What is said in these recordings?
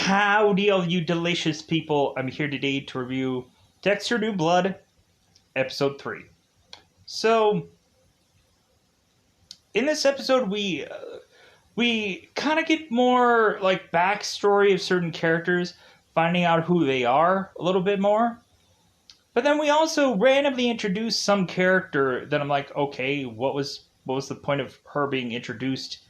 Howdy, all you delicious people. I'm here today to review Dexter New Blood, Episode 3. So, in this episode, we kind of get more, like, backstory of certain characters, finding out who they are a little bit more. But then we also randomly introduce some character that I'm like, okay, what was the point of her being introduced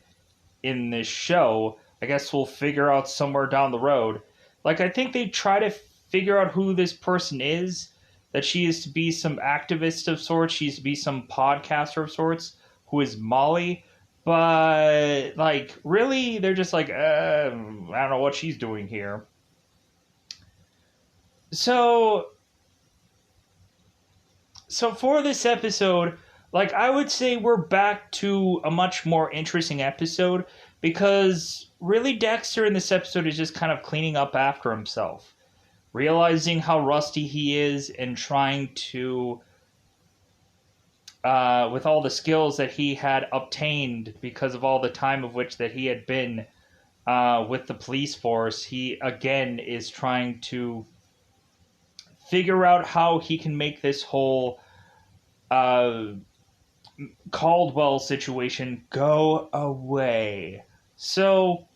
in this show? I guess we'll figure out somewhere down the road. Like, I think they try to figure out who this person is, that she is to be some activist of sorts, she's to be some podcaster of sorts, who is Molly. But, like, really, they're just like, I don't know what she's doing here. So for this episode, like, I would say we're back to a much more interesting episode because really Dexter in this episode is just kind of cleaning up after himself, realizing how rusty he is and trying to, with all the skills that he had obtained because of all the time of which that he had been with the police force, he again is trying to figure out how he can make this whole Caldwell situation go away. So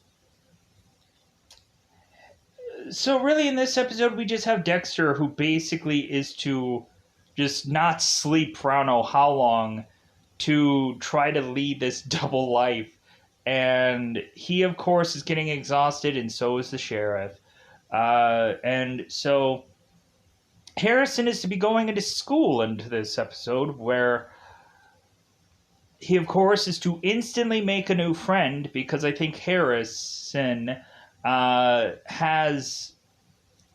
really in this episode we just have Dexter, who basically is to just not sleep for I don't know how long to try to lead this double life. And he of course is getting exhausted, and so is the sheriff. And so Harrison is to be going into school into this episode, where he, of course, is to instantly make a new friend, because I think Harrison has,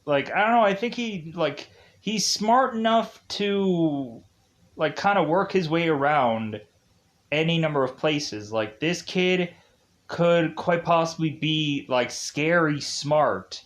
like, I don't know, I think he's smart enough to, like, kind of work his way around any number of places. Like, this kid could quite possibly be, like, scary smart.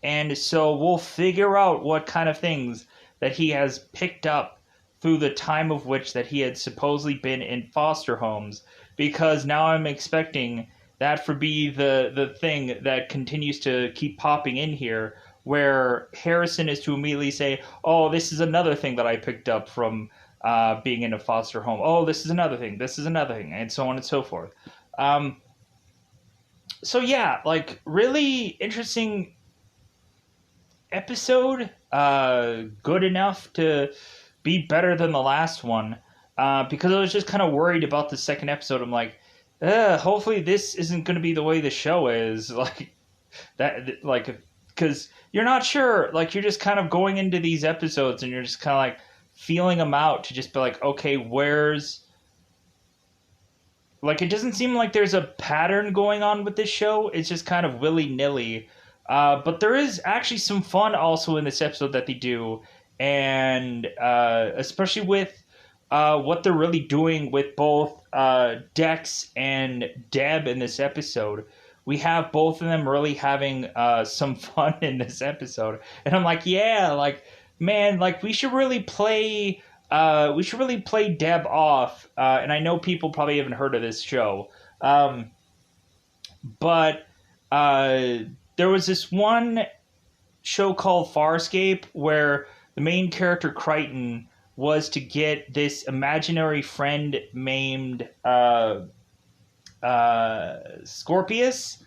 And so we'll figure out what kind of things that he has picked up through the time of which that he had supposedly been in foster homes, because now I'm expecting that to be the thing that continues to keep popping in here, where Harrison is to immediately say, oh, this is another thing that I picked up from being in a foster home. Oh, this is another thing. This is another thing, and so on and so forth. So yeah, like, really interesting episode. Good enough to be better than the last one, because I was just kind of worried about the second episode. I'm like, hopefully this isn't going to be the way the show is, like that, like, because you're not sure, like, you're just kind of going into these episodes and you're just kind of like feeling them out to just be like, okay, where's, like, it doesn't seem like there's a pattern going on with this show. It's just kind of willy-nilly. But there is actually some fun also in this episode that they do, and especially with what they're really doing with both Dex and Deb in this episode. We have both of them really having some fun in this episode, and I'm like, yeah, like, man, like, we should really play Deb off. And I know people probably haven't heard of this show, but there was this one show called Farscape where the main character, Crichton, was to get this imaginary friend named Scorpius.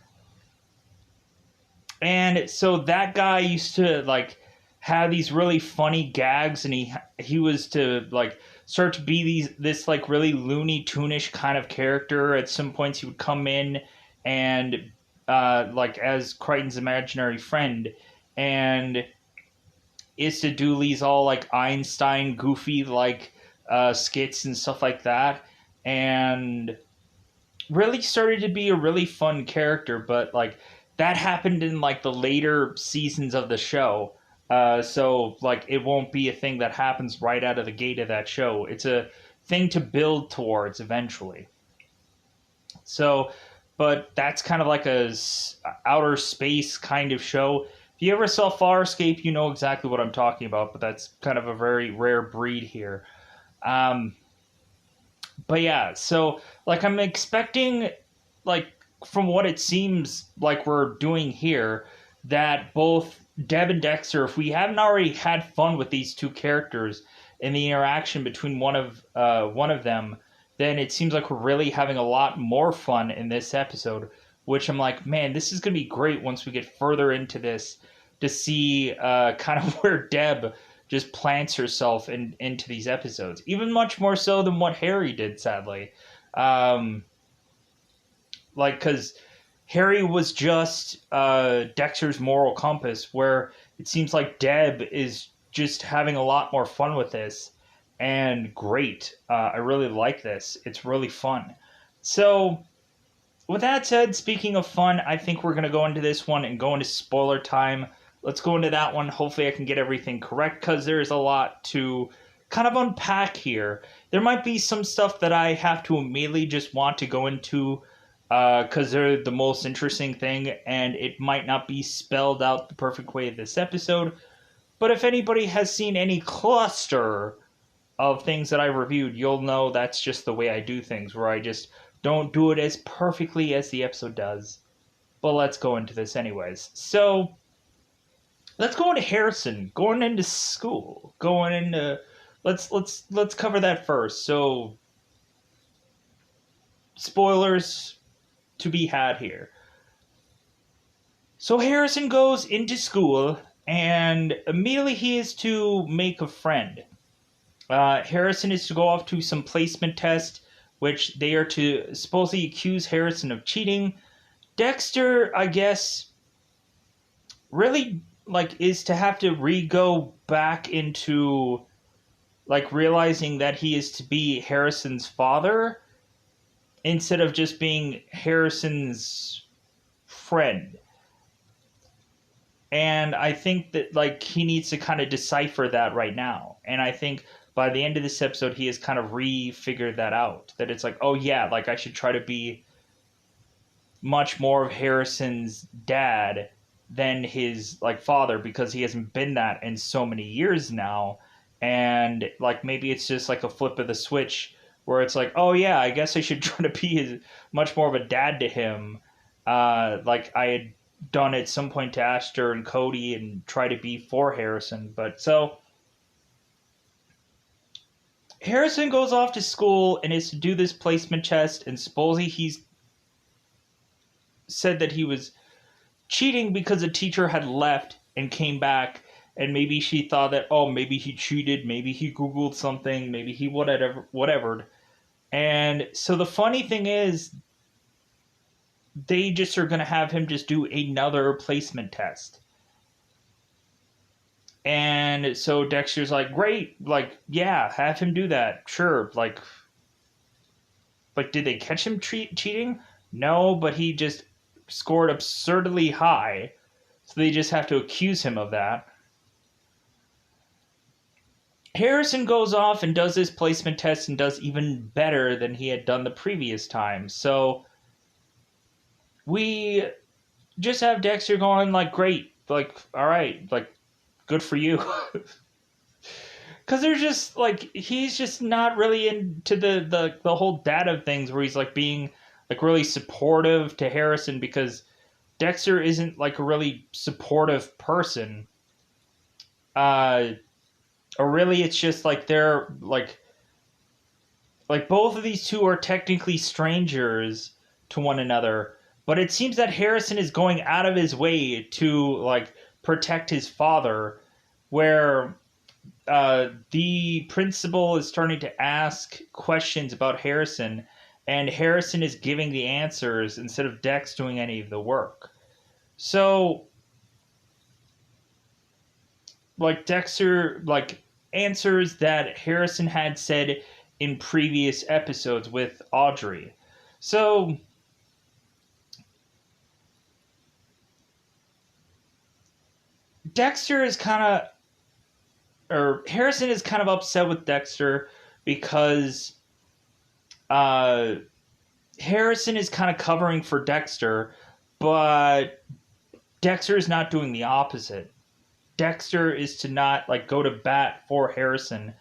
And so that guy used to, like, have these really funny gags, and he was to, like, start to be this like really Looney Tune-ish kind of character. At some points he would come in and like as Crichton's imaginary friend, and is to do these all like Einstein goofy like skits and stuff like that, and really started to be a really fun character. But like that happened in like the later seasons of the show, so like it won't be a thing that happens right out of the gate of that show. It's a thing to build towards eventually. So, but that's kind of like a outer space kind of show. If you ever saw Farscape, you know exactly what I'm talking about, but that's kind of a very rare breed here. But yeah, so like I'm expecting like from what it seems like we're doing here, that both Deb and Dexter, if we haven't already had fun with these two characters and the interaction between one of them, then it seems like we're really having a lot more fun in this episode. Which I'm like, man, this is gonna be great once we get further into this to see kind of where Deb just plants herself into these episodes, even much more so than what Harry did, sadly. Like, because Harry was just Dexter's moral compass, where it seems like Deb is just having a lot more fun with this, and great. I really like this. It's really fun. So, with that said, speaking of fun, I think we're going to go into this one and go into spoiler time. Let's go into that one. Hopefully I can get everything correct, because there's a lot to kind of unpack here. There might be some stuff that I have to immediately just want to go into because they're the most interesting thing, and it might not be spelled out the perfect way of this episode. But if anybody has seen any cluster of things that I reviewed, you'll know that's just the way I do things, where I just don't do it as perfectly as the episode does. But let's go into this anyways. So, let's go into Harrison, going into school, going into... Let's cover that first. So, spoilers to be had here. So Harrison goes into school, and immediately he is to make a friend. Harrison is to go off to some placement test, which they are to supposedly accuse Harrison of cheating. Dexter, I guess, really is to have to go back into realizing that he is to be Harrison's father instead of just being Harrison's friend. And I think that he needs to kind of decipher that right now. And I think by the end of this episode, he has kind of refigured that out. That it's oh yeah, I should try to be much more of Harrison's dad than his father, because he hasn't been that in so many years now. And maybe it's just a flip of the switch where it's oh yeah, I guess I should try to be much more of a dad to him. I had done at some point to Astor and Cody, and try to be for Harrison. But so Harrison goes off to school and is to do this placement test, and supposedly he's said that he was cheating because a teacher had left and came back, and maybe she thought that, oh, maybe he cheated, maybe he Googled something, maybe he whatever. And so the funny thing is, they just are going to have him just do another placement test. And so Dexter's great, yeah, have him do that, sure. Did they catch him cheating? No, but he just scored absurdly high, so they just have to accuse him of that. Harrison goes off and does this placement test and does even better than he had done the previous time. So we just have Dexter going great, all right, good for you. Because they're just he's just not really into the whole data things, where he's being really supportive to Harrison, because Dexter isn't a really supportive person. Or really, it's just they're both of these two are technically strangers to one another, but it seems that Harrison is going out of his way to protect his father, where the principal is starting to ask questions about Harrison, and Harrison is giving the answers instead of Dex doing any of the work. So Dexter answers that Harrison had said in previous episodes with Audrey. So Harrison is kind of upset with Dexter, because Harrison is kind of covering for Dexter, but Dexter is not doing the opposite. Dexter is to not go to bat for Harrison.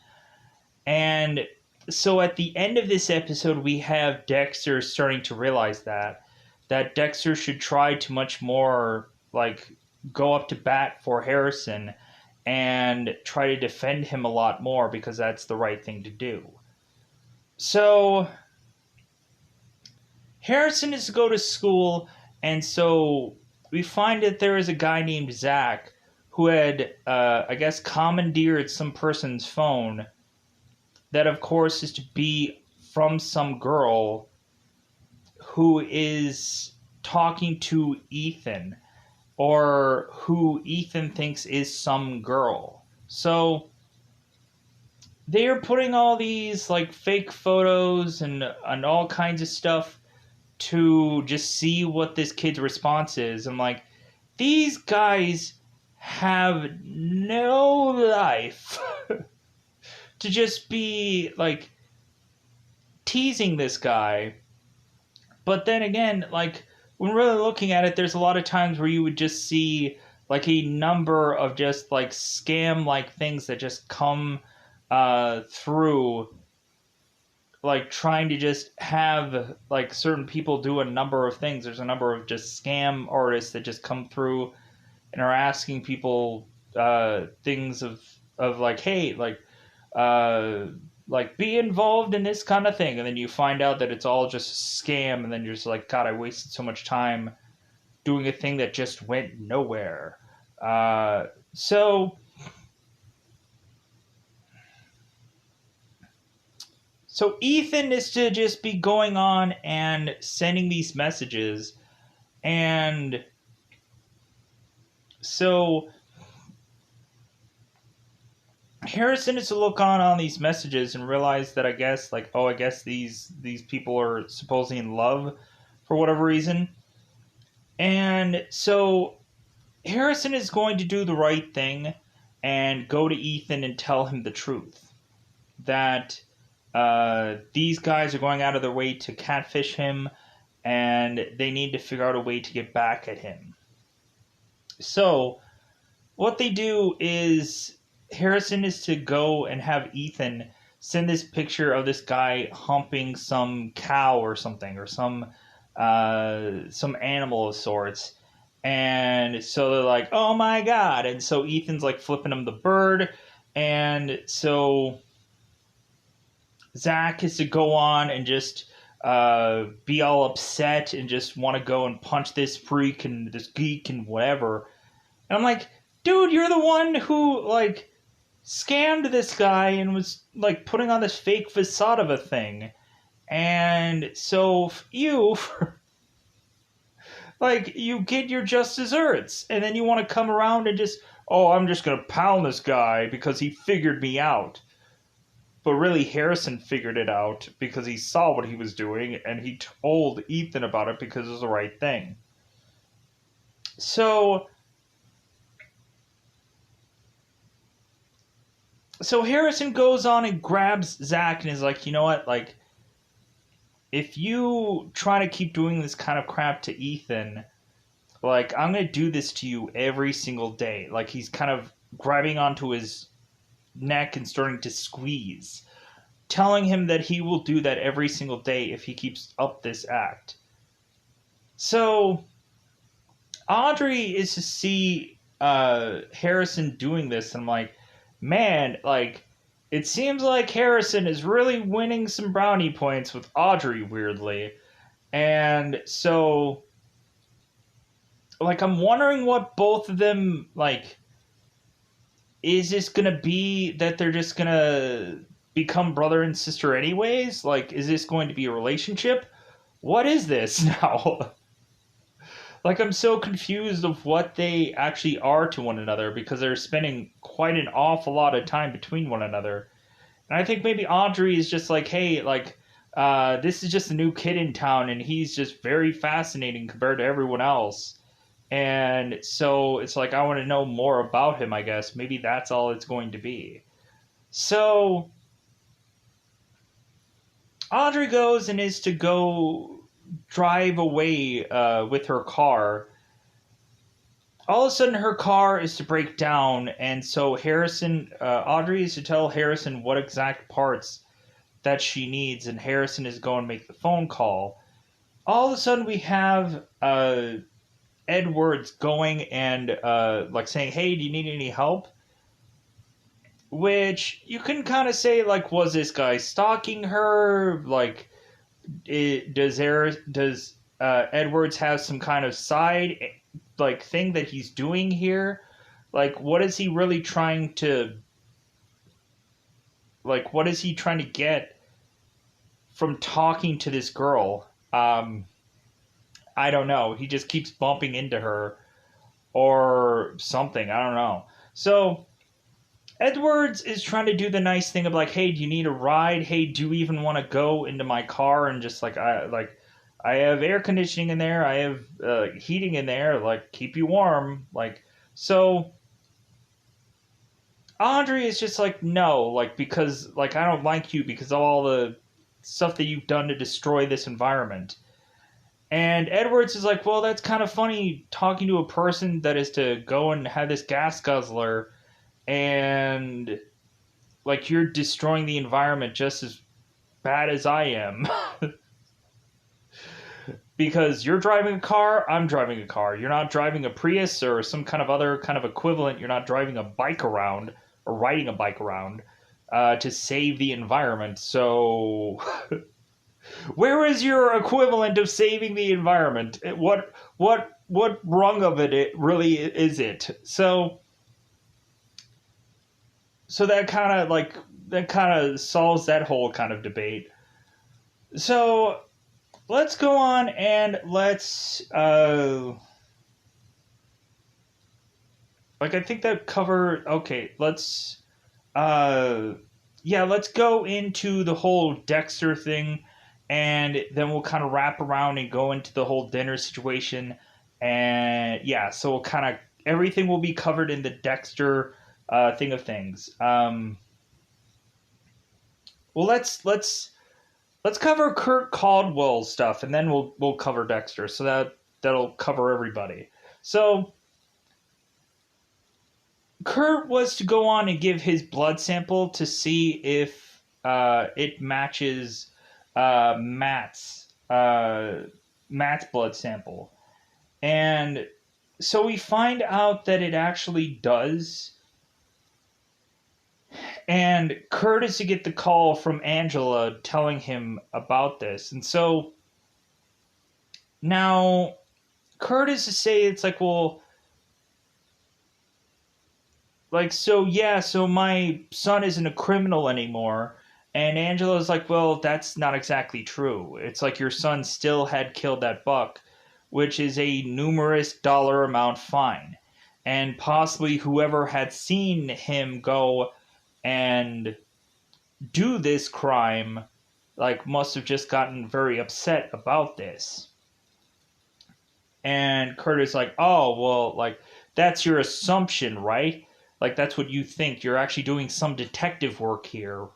And so at the end of this episode, we have Dexter starting to realize that that Dexter should try to much more like go up to bat for Harrison and try to defend him a lot more because that's the right thing to do. So Harrison is to go to school, and so we find that there is a guy named Zach who had, I guess, commandeered some person's phone. That, of course, is to be from some girl who is talking to Ethan, or who Ethan thinks is some girl. So they are putting all these like fake photos and all kinds of stuff to just see what this kid's response is. I'm like, these guys have no life to just be like teasing this guy. But then again, like when really looking at it, there's a lot of times where you would just see like a number of just like scam like things that just come through, like trying to just have like certain people do a number of things. There's a number of just scam artists that just come through and are asking people things of like, hey, like be involved in this kind of thing, and then you find out that it's all just a scam, and then you're just like, God, I wasted so much time doing a thing that just went nowhere. So Ethan is to just be going on and sending these messages, and so Harrison is to look on these messages and realize that I guess like, oh, I guess these people are supposedly in love for whatever reason. And so Harrison is going to do the right thing and go to Ethan and tell him the truth. That these guys are going out of their way to catfish him, and they need to figure out a way to get back at him. So what they do is Harrison is to go and have Ethan send this picture of this guy humping some cow or something, or some animal of sorts. And so they're like, oh my God. And so Ethan's like flipping him the bird. And so Zach is to go on and just be all upset and just want to go and punch this freak and this geek and whatever. And I'm like, dude, you're the one who like scammed this guy and was like putting on this fake facade of a thing. And so you like, you get your just desserts, and then you want to come around and just, oh, I'm just going to pound this guy because he figured me out. But really, Harrison figured it out because he saw what he was doing, and he told Ethan about it because it was the right thing. So Harrison goes on and grabs Zach and is like, you know what, like, if you try to keep doing this kind of crap to Ethan, like, I'm going to do this to you every single day. Like, he's kind of grabbing onto his neck and starting to squeeze, telling him that he will do that every single day if he keeps up this act. So Audrey is to see Harrison doing this, and I'm like, man, like, it seems like Harrison is really winning some brownie points with Audrey, weirdly. And so, like, I'm wondering what both of them, like, is this gonna be that they're just gonna become brother and sister anyways? Like, is this going to be a relationship? What is this now? Like, I'm so confused of what they actually are to one another because they're spending quite an awful lot of time between one another. And I think maybe Audrey is just like, hey, like, this is just a new kid in town, and he's just very fascinating compared to everyone else. And so it's like, I want to know more about him, I guess. Maybe that's all it's going to be. So Audrey goes and is to go drive away with her car. All of a sudden, her car is to break down, and so Audrey is to tell Harrison what exact parts that she needs, and Harrison is going to make the phone call. all of a sudden we have Edwards going and like saying, "Hey, do you need any help?" Which you can kind of say, like, was this guy stalking her? Like, does Edwards have some kind of side like thing that he's doing here? Like, what is he really trying to like? What is he trying to get from talking to this girl? I don't know. He just keeps bumping into her or something. I don't know. So Edwards is trying to do the nice thing of like, hey, do you need a ride? Hey, do you even want to go into my car and just I have air conditioning in there. I have heating in there. Like, keep you warm. Like, so Andre is just like, no, like, because like I don't like you because of all the stuff that you've done to destroy this environment. And Edwards is like, well, that's kind of funny talking to a person that is to go and have this gas guzzler and like you're destroying the environment just as bad as I am. Because you're driving a car, I'm driving a car. You're not driving a Prius or some kind of other kind of equivalent. You're not driving a bike around or riding a bike around to save the environment. So, where is your equivalent of saving the environment? What rung of it really is it? So that kind of solves that whole kind of debate. So let's go on and let's like I think that cover okay, uh let's go into the whole Dexter thing and then we'll kind of wrap around and go into the whole dinner situation and yeah, so we'll kind of everything will be covered in the Dexter thing of things. Well, let's cover Kurt Caldwell's stuff, and then we'll cover Dexter. So that'll cover everybody. So Kurt was to go on and give his blood sample to see if it matches Matt's blood sample, and so we find out that it actually does. And Kurt is to get the call from Angela telling him about this. And so now Kurt is to say, it's like, well, like, so yeah, so my son isn't a criminal anymore. And Angela's like, well, that's not exactly true. It's like your son still had killed that buck, which is a numerous dollar amount fine. And possibly whoever had seen him go and do this crime like must have just gotten very upset about this. And Kurt is like, oh well, like that's your assumption, right? Like that's what you think. You're actually doing some detective work here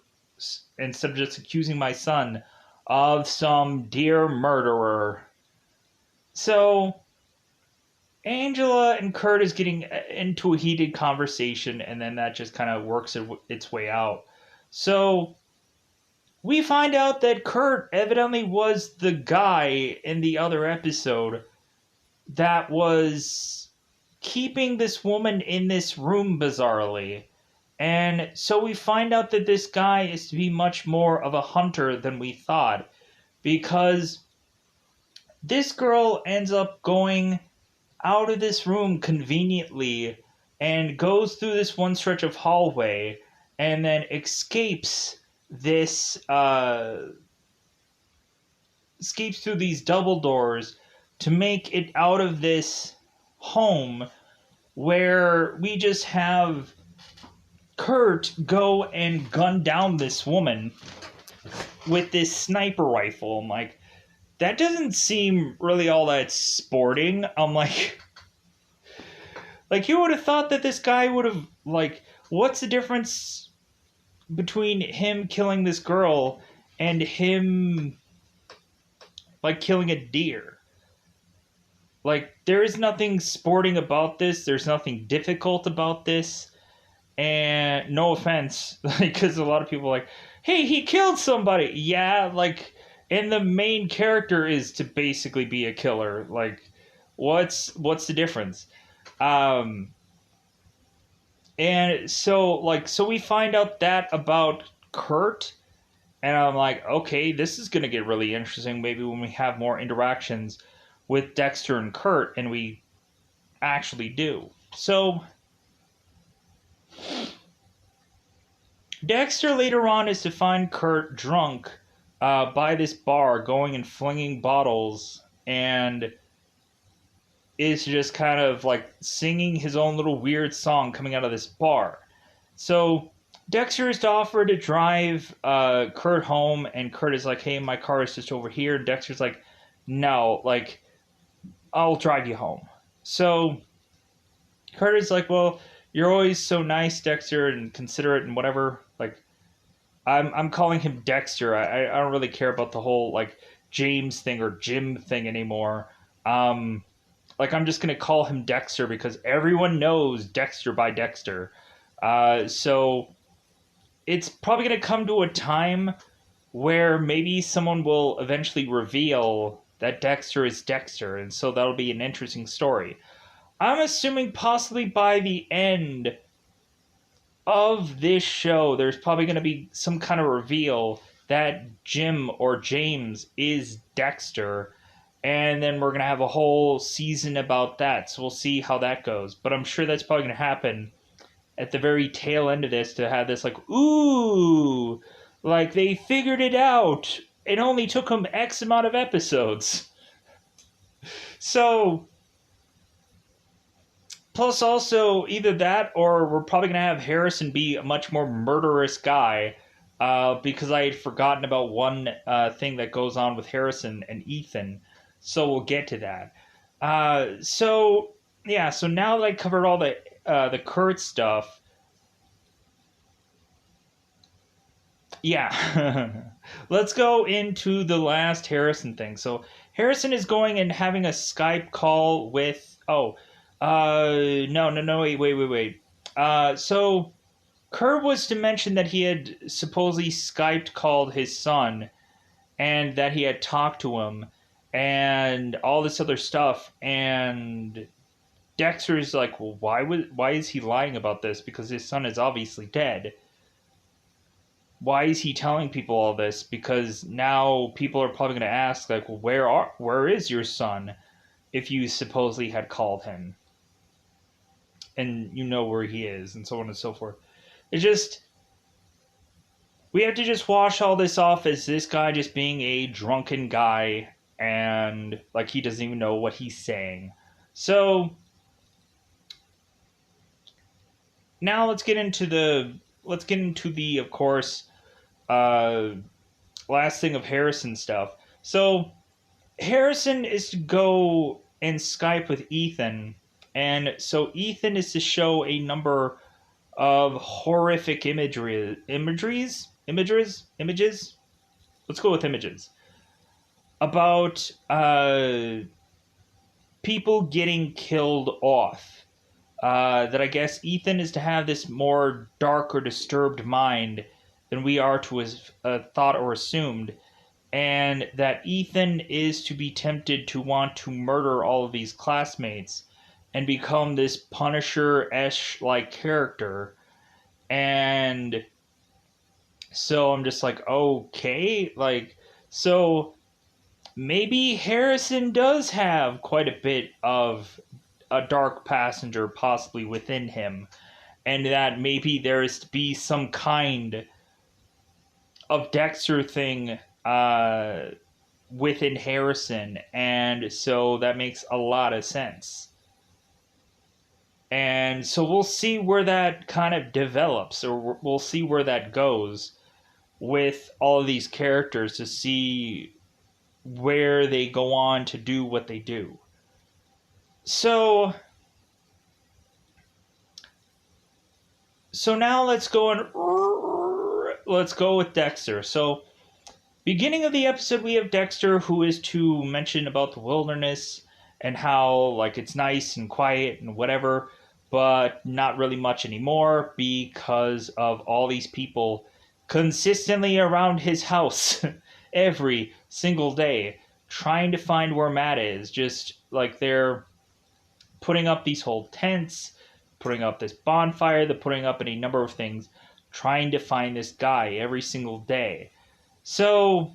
instead of just accusing my son of some dear murderer. So Angela and Kurt is getting into a heated conversation, and then that just kind of works its way out. So we find out that Kurt evidently was the guy in the other episode that was keeping this woman in this room bizarrely. And so we find out that this guy is to be much more of a hunter than we thought, because this girl ends up going out of this room conveniently and goes through this one stretch of hallway and then escapes through these double doors to make it out of this home where we just have Kurt go and gun down this woman with this sniper rifle. I'm like, that doesn't seem really all that sporting. I'm like you would have thought that this guy would have, like, what's the difference between him killing this girl and him, like, killing a deer? Like, there is nothing sporting about this. There's nothing difficult about this. And no offense, because a lot of people are like, hey, he killed somebody. Yeah, like, And the main character is to basically be a killer. Like, what's the difference? Um, and so we find out that about Kurt, and I'm like, okay, this is gonna get really interesting. Maybe when we have more interactions with Dexter and Kurt, and we actually do. So Dexter later on is to find Kurt drunk by this bar, going and flinging bottles, and is just kind of like singing his own little weird song coming out of this bar. So Dexter is to offer to drive Kurt home, and Kurt is like, "Hey, my car is just over here." And Dexter's like, "No, like I'll drive you home." So Kurt is like, "Well, you're always so nice, Dexter, and considerate and whatever." Like, I'm calling him Dexter. I don't really care about the whole like James thing or Jim thing anymore. Like, I'm just gonna call him Dexter because everyone knows Dexter by Dexter. So it's probably gonna come to a time where maybe someone will eventually reveal that Dexter is Dexter, and so that'll be an interesting story. I'm assuming possibly by the end of this show, there's probably going to be some kind of reveal that Jim or James is Dexter, and then we're going to have a whole season about that. So we'll see how that goes. But I'm sure that's probably going to happen at the very tail end of this to have this, like, ooh, like they figured it out. It only took them X amount of episodes. So plus, also, either that or we're probably going to have Harrison be a much more murderous guy because I had forgotten about one thing that goes on with Harrison and Ethan. So we'll get to that. So now that I covered all the Kurt stuff, yeah, let's go into the last Harrison thing. So Harrison is going and having a Skype call with, no, wait. So Kurt was to mention that he had supposedly Skyped called his son and that he had talked to him and all this other stuff. And Dexter's like, well, why is he lying about this? Because his son is obviously dead. Why is he telling people all this? Because now people are probably going to ask, like, well, where is your son if you supposedly had called him? And you know where he is, and so on and so forth. It's just, we have to just wash all this off as this guy just being a drunken guy, and like he doesn't even know what he's saying. So now let's get into the of course last thing of Harrison stuff. So Harrison is to go and Skype with Ethan, and so Ethan is to show a number of horrific images. Let's go with images about people getting killed off. That I guess Ethan is to have this more dark or disturbed mind than we are to his thought or assumed, and that Ethan is to be tempted to want to murder all of these classmates and become this Punisher-esque like character. And so I'm just like, okay, like, so maybe Harrison does have quite a bit of a dark passenger possibly within him, and that maybe there is to be some kind of Dexter thing within Harrison, and so that makes a lot of sense. And so we'll see where that kind of develops, or we'll see where that goes with all of these characters to see where they go on to do what they do. So now let's go with Dexter. So beginning of the episode, we have Dexter, who is to mention about the wilderness and how like it's nice and quiet and whatever, but not really much anymore because of all these people consistently around his house every single day trying to find where Matt is. Just like they're putting up these whole tents, putting up this bonfire, they're putting up any number of things, trying to find this guy every single day. So,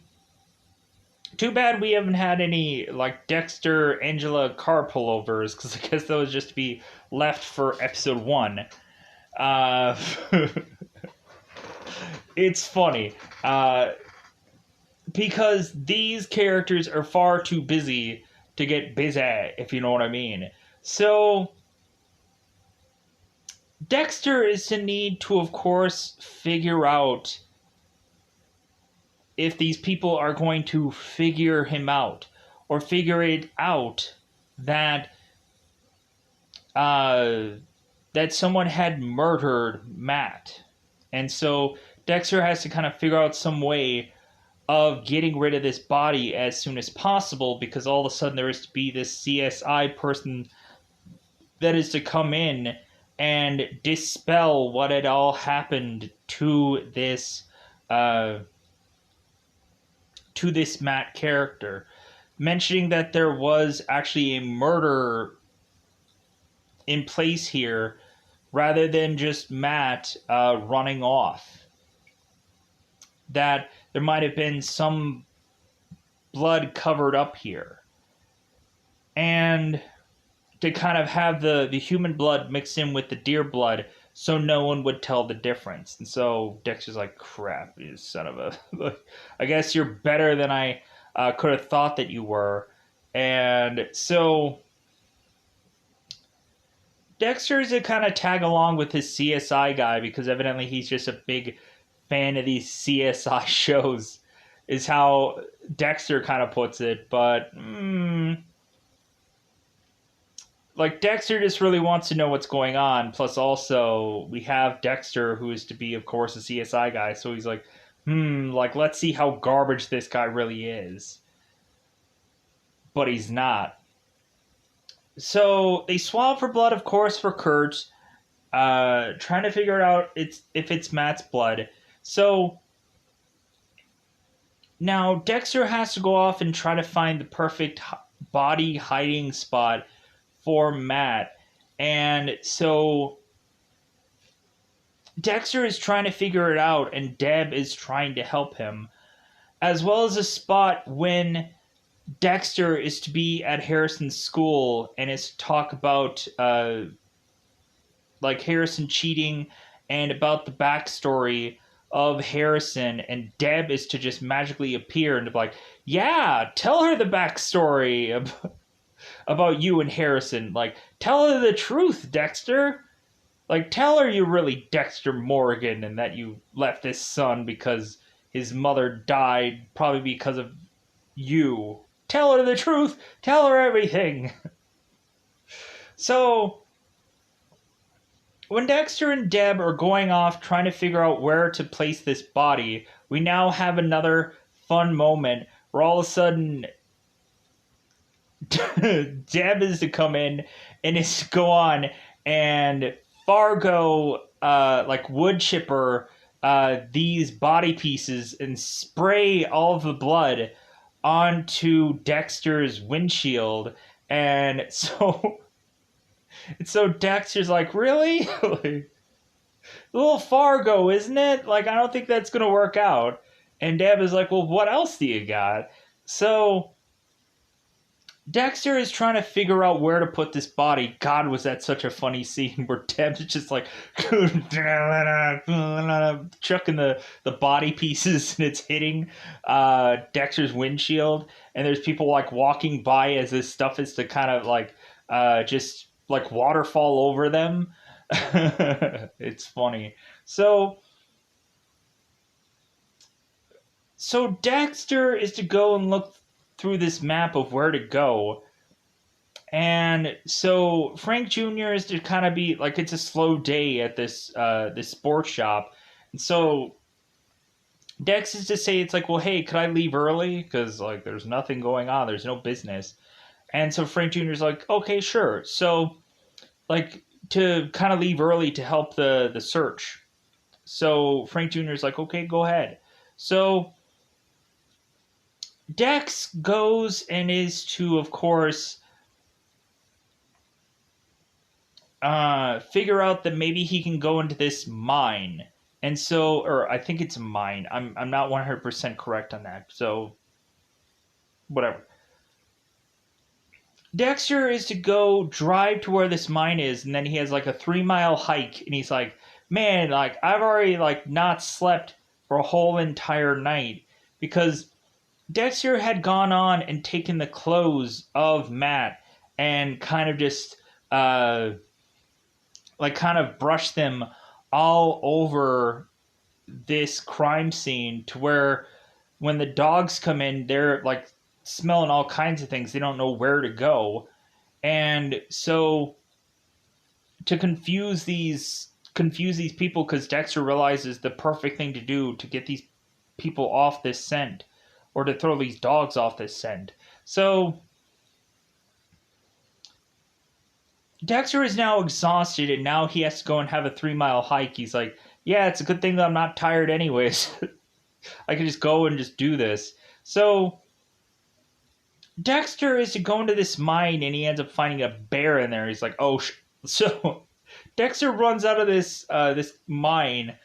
too bad we haven't had any, like, Dexter, Angela car pullovers, because I guess those just be left for episode 1. Uh, it's funny. Because these characters are far too busy to get busy, if you know what I mean. So, Dexter is to need to, of course, figure out if these people are going to figure him out, or figure it out that that someone had murdered Matt. And so Dexter has to kind of figure out some way of getting rid of this body as soon as possible, because all of a sudden there is to be this CSI person that is to come in and dispel what had all happened to this Matt character, mentioning that there was actually a murder in place here rather than just Matt running off. That there might have been some blood covered up here. And to kind of have the human blood mixed in with the deer blood so no one would tell the difference. And so Dexter's like, crap, you son of a... I guess you're better than I could have thought that you were. And so Dexter's to kind of tag along with his CSI guy, because evidently he's just a big fan of these CSI shows, is how Dexter kind of puts it. But like, Dexter just really wants to know what's going on. Plus also we have Dexter, who is to be, of course, a CSI guy, so he's like, like, let's see how garbage this guy really is. But he's not. So they swab for blood, of course, for Kurt, trying to figure out if it's Matt's blood. So now Dexter has to go off and try to find the perfect body hiding spot for Matt. And so Dexter is trying to figure it out, and Deb is trying to help him, as well as a spot when Dexter is to be at Harrison's school and is to talk about like Harrison cheating and about the backstory of Harrison, and Deb is to just magically appear and to be like, yeah, tell her the backstory about you and Harrison. Like, tell her the truth, Dexter. Like, tell her you're really Dexter Morgan and that you left this son because his mother died probably because of you. Tell her the truth. Tell her everything. So when Dexter and Deb are going off trying to figure out where to place this body, we now have another fun moment where all of a sudden Deb is to come in and is to go on and Fargo like wood chipper these body pieces and spray all of the blood onto Dexter's windshield. And so Dexter's like, really? Like, little Fargo, isn't it? Like, I don't think that's gonna work out. And Deb is like, well, what else do you got? So Dexter is trying to figure out where to put this body. God, was that such a funny scene where Deb's just like chucking the body pieces and it's hitting Dexter's windshield. And there's people like walking by as this stuff is to kind of like just like waterfall over them. It's funny. So Dexter is to go and look through this map of where to go. And so Frank Jr. is to kind of be like, it's a slow day at this sports shop. And so Dex is to say, it's like, well, hey, could I leave early? Because like there's nothing going on. There's no business. And so Frank Jr. is like, okay, sure. So like to kind of leave early to help the search. So Frank Jr. is like, okay, go ahead. So Dex goes and is to, of course, figure out that maybe he can go into this mine. And so, or I think it's a mine. I'm not 100% correct on that. So, whatever. Dexter is to go drive to where this mine is, and then he has like a 3 mile hike, and he's like, man, like I've already like not slept for a whole entire night because Dexter had gone on and taken the clothes of Matt and kind of just like kind of brushed them all over this crime scene to where when the dogs come in, they're like smelling all kinds of things. They don't know where to go. And so to confuse these people, because Dexter realizes the perfect thing to do to get these people off this scent, or to throw these dogs off this scent. So Dexter is now exhausted, and now he has to go and have a 3 mile hike. He's like, yeah, it's a good thing that I'm not tired anyways. I can just go and just do this. So Dexter is to go into this mine, and he ends up finding a bear in there. He's like, oh, so Dexter runs out of this mine,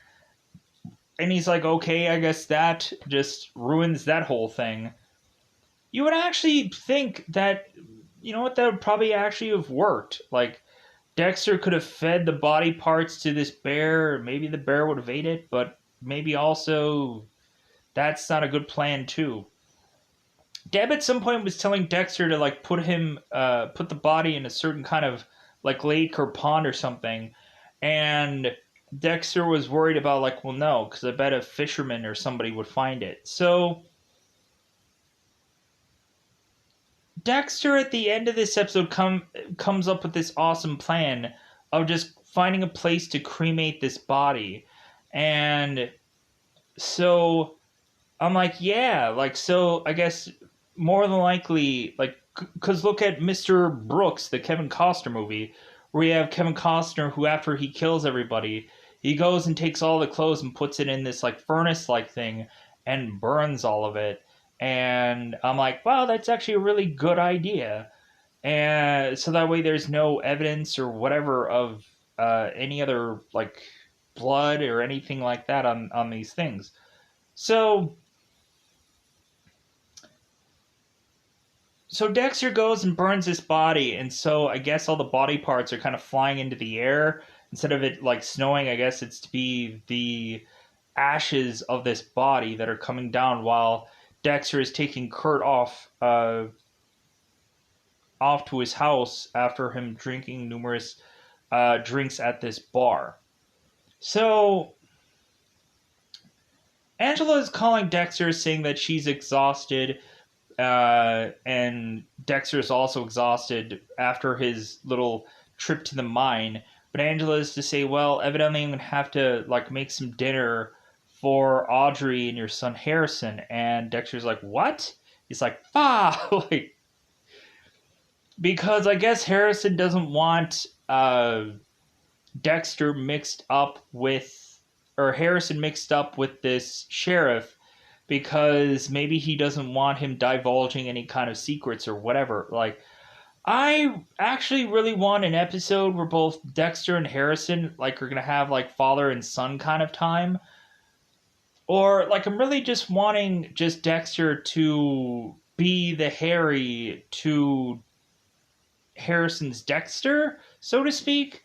and he's like, okay, I guess that just ruins that whole thing. You would actually think that, you know what, that would probably actually have worked. Like, Dexter could have fed the body parts to this bear, or maybe the bear would have ate it, but maybe also that's not a good plan too. Deb at some point was telling Dexter to like put the body in a certain kind of like lake or pond or something, and Dexter was worried about like, well, no, because I bet a fisherman or somebody would find it. So Dexter at the end of this episode comes up with this awesome plan of just finding a place to cremate this body, and so I'm like, yeah, like so I guess more than likely, like, because look at Mr. Brooks, the Kevin Costner movie, where you have Kevin Costner who, after he kills everybody, he goes and takes all the clothes and puts it in this, like, furnace-like thing and burns all of it. And I'm like, wow, that's actually a really good idea. And so that way there's no evidence or whatever of any other, like, blood or anything like that on these things. So Dexter goes and burns this body, and so I guess all the body parts are kind of flying into the air. Instead of it like snowing, I guess it's to be the ashes of this body that are coming down while Dexter is taking Kurt off to his house after him drinking numerous drinks at this bar. So Angela is calling Dexter, saying that she's exhausted. And Dexter is also exhausted after his little trip to the mine. But Angela is to say, well, evidently I'm going to have to like make some dinner for Audrey and your son Harrison. And Dexter's like, what? He's like, like, because I guess Harrison doesn't want Dexter mixed up with, or Harrison mixed up with this sheriff, because maybe he doesn't want him divulging any kind of secrets or whatever. Like, I actually really want an episode where both Dexter and Harrison like are gonna have like father and son kind of time. Or like I'm really just wanting just Dexter to be the Harry to Harrison's Dexter, so to speak.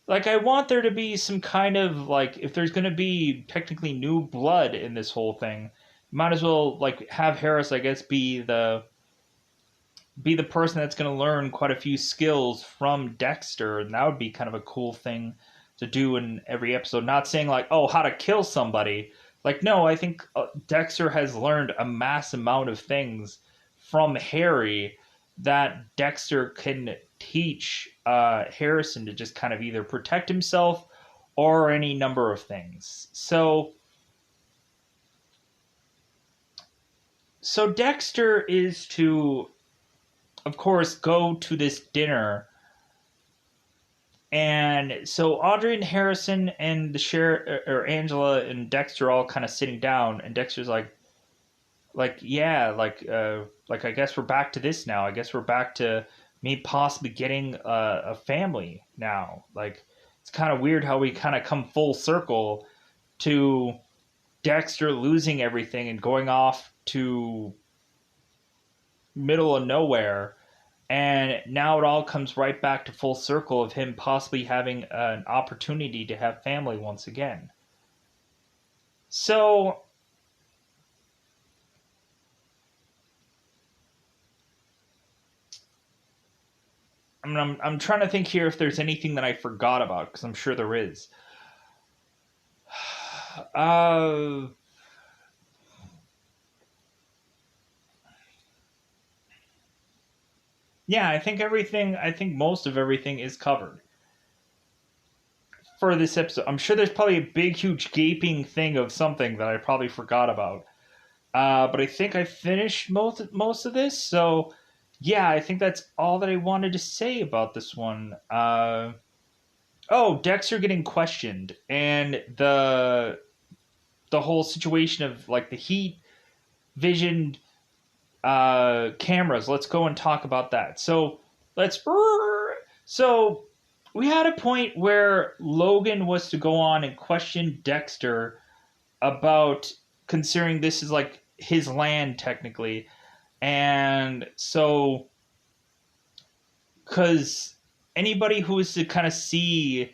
Like I want there to be some kind of like, if there's gonna be technically new blood in this whole thing, might as well like have Harris, I guess, be the person that's going to learn quite a few skills from Dexter, and that would be kind of a cool thing to do in every episode. Not saying like, oh, how to kill somebody. Like, no, I think Dexter has learned a mass amount of things from Harry that Dexter can teach Harrison to just kind of either protect himself or any number of things. So Dexter is to, of course, go to this dinner. And so Audrey and Harrison and the sheriff, or Angela and Dexter, all kind of sitting down. And Dexter's like, like yeah, like I guess we're back to this now. I guess we're back to me possibly getting a family now. Like it's kind of weird how we kind of come full circle to Dexter losing everything and going off to middle of nowhere, and now it all comes right back to full circle of him possibly having an opportunity to have family once again. So I'm trying to think here if there's anything that I forgot about because I'm sure there is. Uh, yeah, I think everything. I think most of everything is covered for this episode. I'm sure there's probably a big, huge, gaping thing of something that I probably forgot about. But I think I finished most of this. So yeah, I think that's all that I wanted to say about this one. Oh, Dexter getting questioned and the whole situation of like the heat vision cameras. Let's go and talk about that. Let's. So we had a point where Logan was to go on and question Dexter about considering this is like his land technically, and so because anybody who is to kind of see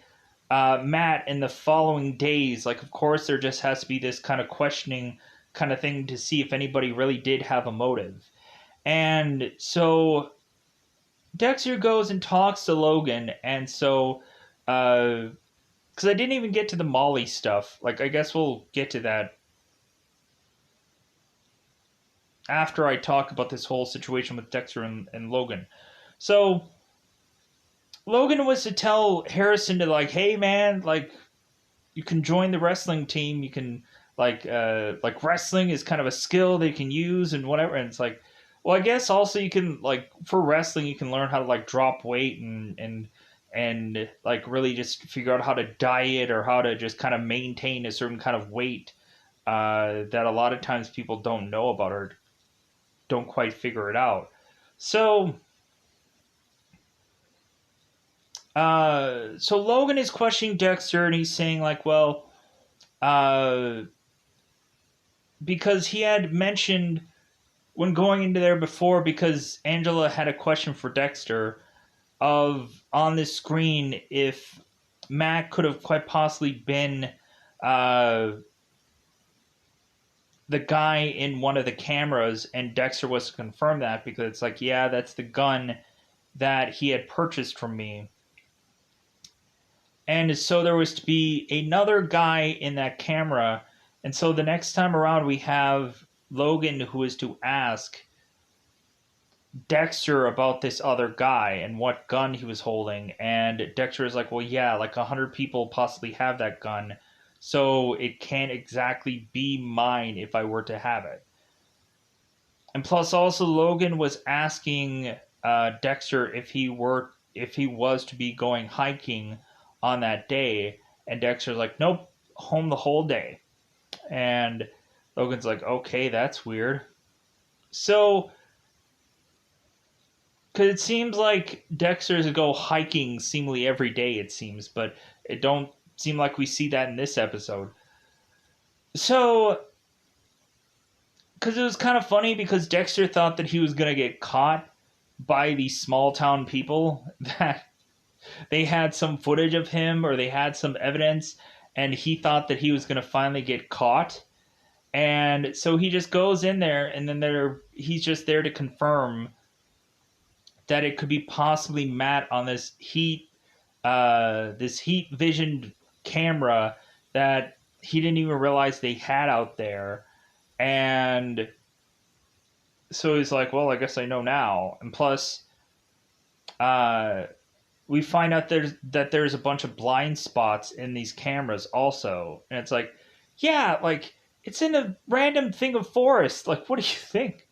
Matt in the following days, like of course there just has to be this kind of questioning kind of thing to see if anybody really did have a motive. And so Dexter goes and talks to Logan, and so because I didn't even get to the Molly stuff, like I guess we'll get to that after I talk about this whole situation with Dexter and Logan. So Logan was to tell Harrison to like, hey man, like you can join the wrestling team. You can like wrestling is kind of a skill they can use and whatever. And it's like, well, I guess also you can like for wrestling you can learn how to like drop weight and like really just figure out how to diet or how to just kind of maintain a certain kind of weight that a lot of times people don't know about or don't quite figure it out. So so Logan is questioning Dexter and he's saying like, well, uh, because he had mentioned when going into there before, because Angela had a question for Dexter of on this screen if Matt could have quite possibly been uh, the guy in one of the cameras, and Dexter was to confirm that because it's like, yeah, that's the gun that he had purchased from me. And so there was to be another guy in that camera. And so the next time around, we have Logan who is to ask Dexter about this other guy and what gun he was holding. And Dexter is like, well, yeah, like 100 people possibly have that gun. So it can't exactly be mine if I were to have it. And plus, also, Logan was asking Dexter if he was to be going hiking on that day, and Dexter's like, nope, home the whole day. And Logan's like, okay, that's weird. So, because it seems like Dexter's go hiking seemingly every day, it seems, but it don't seem like we see that in this episode. So, because it was kind of funny because Dexter thought that he was going to get caught by these small town people that they had some footage of him or they had some evidence and he thought that he was going to finally get caught. And so he just goes in there and then he's just there to confirm that it could be possibly Matt on this heat visioned camera that he didn't even realize they had out there. And so he's like, well, I guess I know now. And plus, we find out there's a bunch of blind spots in these cameras also. And it's like, yeah, like it's in a random thing of forest. Like, what do you think?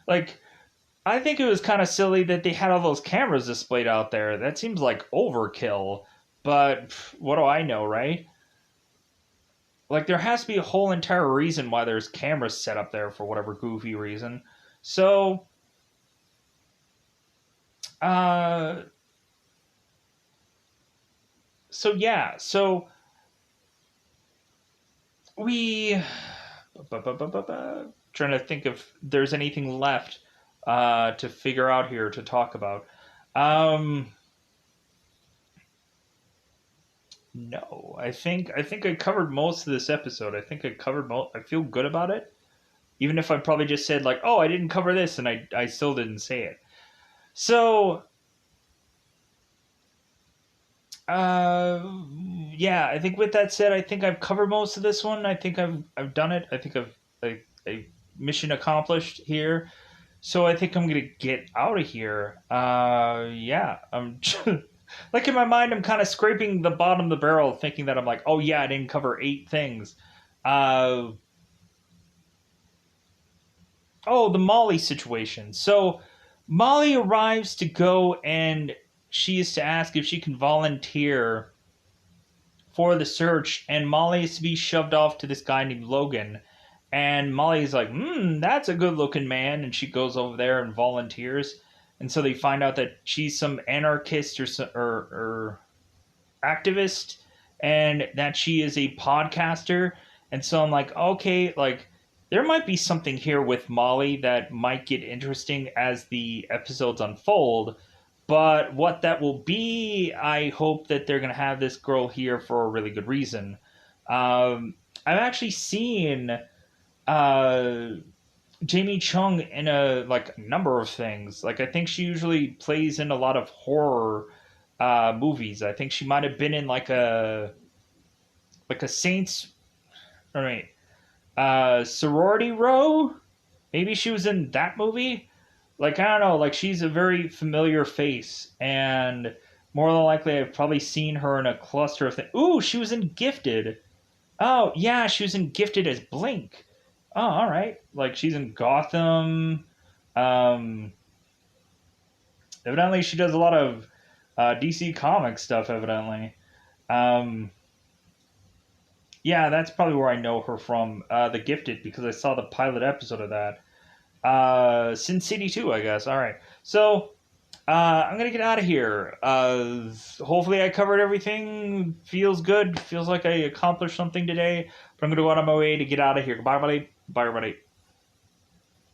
Like, I think it was kind of silly that they had all those cameras displayed out there. That seems like overkill. But what do I know, right? like there has to be a whole entire reason why there's cameras set up there for whatever goofy reason. So, uh, so yeah, so we trying to think if there's anything left to figure out here to talk about. Um, no, I think I covered most of this episode. I think I covered most. I feel good about it, even if I probably just said like, "Oh, I didn't cover this," and I still didn't say it. So, uh, yeah, I think with that said, I think I've covered most of this one. I think I've done it. I think I mission accomplished here. So I think I'm gonna get out of here. Yeah, I'm like in my mind, I'm kind of scraping the bottom of the barrel, thinking that I'm like, oh yeah, I didn't cover 8 things. Uh, oh, the Molly situation. So Molly arrives to go, and she is to ask if she can volunteer for the search, and Molly is to be shoved off to this guy named Logan. And Molly's like, that's a good looking man. And she goes over there and volunteers. And so they find out that she's some anarchist or activist, and that she is a podcaster. And so I'm like, okay, like there might be something here with Molly that might get interesting as the episodes unfold. But what that will be, I hope that they're going to have this girl here for a really good reason. I've actually seen uh, Jamie Chung in a like number of things. Like I think she usually plays in a lot of horror movies. I think she might have been in like a Saints. All right, sorority row. Maybe she was in that movie. Like I don't know. Like she's a very familiar face, and more than likely, I've probably seen her in a cluster of things. Ooh, she was in Gifted. Oh yeah, she was in Gifted as Blink. Oh, all right. Like she's in Gotham. Um, evidently, she does a lot of DC comic stuff. Evidently, um, yeah, that's probably where I know her from. The Gifted, because I saw the pilot episode of that. Sin City 2, I guess. All right. So I'm gonna get out of here. Hopefully, I covered everything. Feels good. Feels like I accomplished something today. But I'm gonna go out on my way to get out of here. Goodbye, everybody. Bye, everybody.